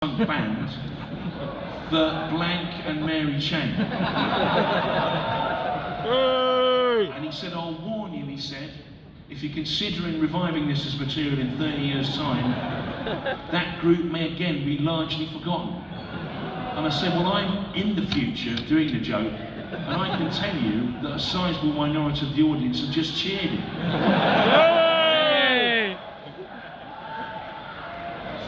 band, the Blank and Mary Chain. And he said, I'll warn you, he said, if you're considering reviving this as material in 30 years' time, that group may again be largely forgotten. And I said, well, I'm in the future doing the joke, and I can tell you that a sizable minority of the audience have just cheered it.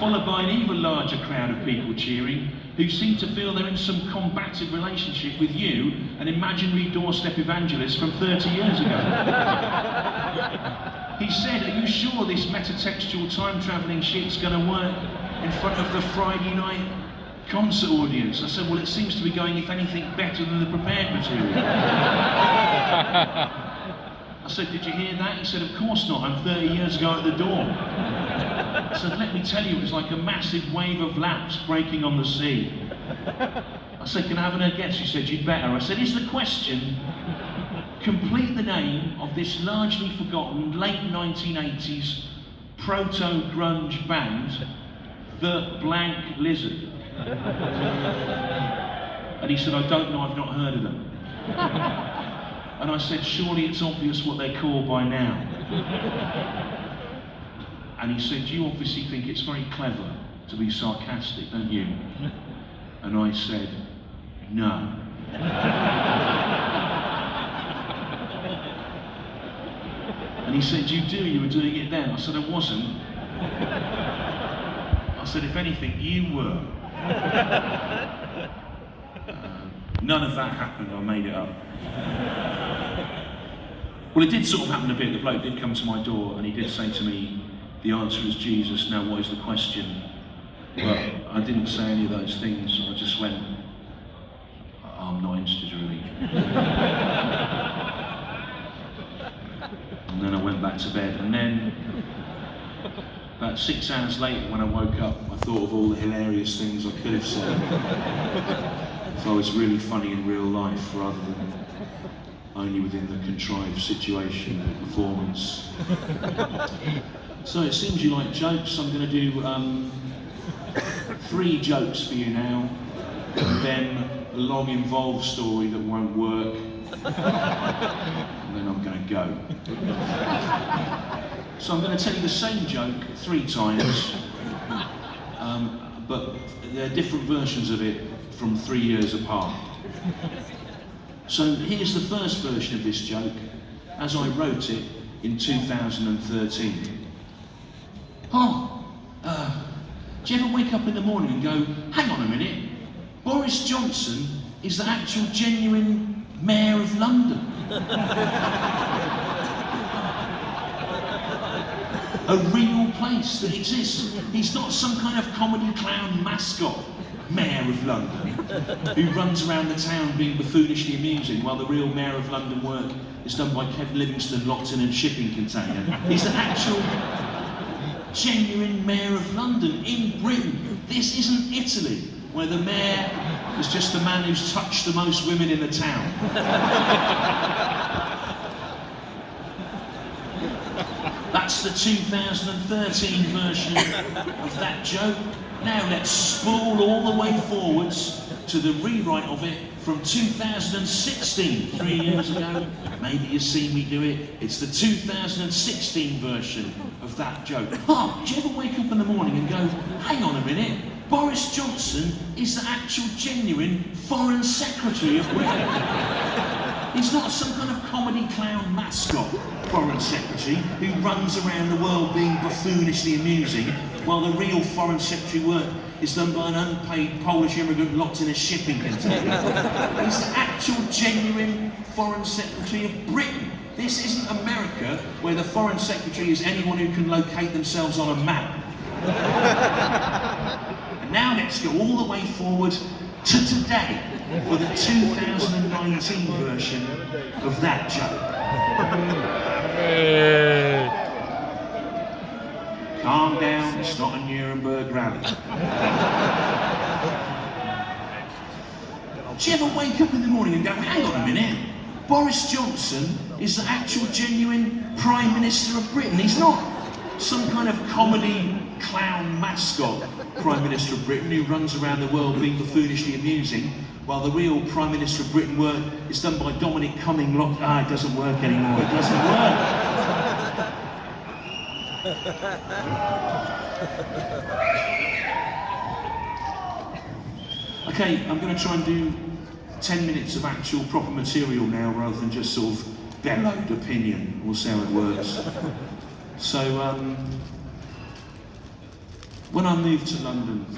Followed by an even larger crowd of people cheering, who seem to feel they're in some combative relationship with you, an imaginary doorstep evangelist from 30 years ago. He said, are you sure this metatextual time-travelling shit's going to work in front of the Friday night concert audience? I said, well, it seems to be going, if anything, better than the prepared material. I said, did you hear that? He said, of course not, I'm 30 years ago at the door. I said, let me tell you, it was like a massive wave of laps breaking on the sea. I said, can I have a guess? He said, you'd better. I said, is the question, complete the name of this largely forgotten late 1980s proto-grunge band, the Blank Lizard. And he said, I don't know, I've not heard of them. And I said, surely it's obvious what they're called by now. And he said, you obviously think it's very clever to be sarcastic, don't you? And I said, no. And he said, you were doing it then. I said, I wasn't. I said, if anything, you were. None of that happened, I made it up. Well, it did sort of happen a bit. The bloke did come to my door and he did say to me, the answer is Jesus, now what is the question? Well, I didn't say any of those things, I just went, I'm not interested really. And then I went back to bed, and then about 6 hours later when I woke up, I thought of all the hilarious things I could have said. If I was really funny in real life rather than only within the contrived situation of performance. So it seems you like jokes. I'm going to do 3 jokes for you now, and then a long involved story that won't work, and then I'm going to go. So I'm going to tell you the same joke 3 times, but there are different versions of it from 3 years apart. So here's the first version of this joke, as I wrote it in 2013. Do you ever wake up in the morning and go, hang on a minute, Boris Johnson is the actual genuine Mayor of London? A real place that exists. He's not some kind of comedy clown mascot Mayor of London who runs around the town being buffoonishly amusing while the real Mayor of London work is done by Kevin Livingstone locked in a shipping container. He's the actual genuine Mayor of London in Britain. This isn't Italy, where the mayor is just the man who's touched the most women in the town. That's the 2013 version of that joke. Now let's spool all the way forwards to the rewrite of it from 2016, 3 years ago. Maybe you've seen me do it. It's the 2016 version of that joke. Do you ever wake up in the morning and go, hang on a minute, Boris Johnson is the actual genuine Foreign Secretary of Britain? He's not some kind of comedy clown mascot Foreign Secretary who runs around the world being buffoonishly amusing while the real Foreign Secretary work is done by an unpaid Polish immigrant locked in a shipping container. He's the actual genuine Foreign Secretary of Britain. This isn't America, where the Foreign Secretary is anyone who can locate themselves on a map. And now let's go all the way forward to today for the 2019 version of that joke. Calm down, it's not a Nuremberg rally. Do you ever wake up in the morning and go, hang on a minute, Boris Johnson is the actual genuine Prime Minister of Britain? He's not some kind of comedy clown mascot Prime Minister of Britain who runs around the world being buffoonishly amusing, while the real Prime Minister of Britain work is done by Dominic Cumming. It doesn't work anymore. It doesn't work. Okay, I'm going to try and do 10 minutes of actual proper material now rather than just sort of bellowed opinion. We'll see how it works. So, when I moved to London,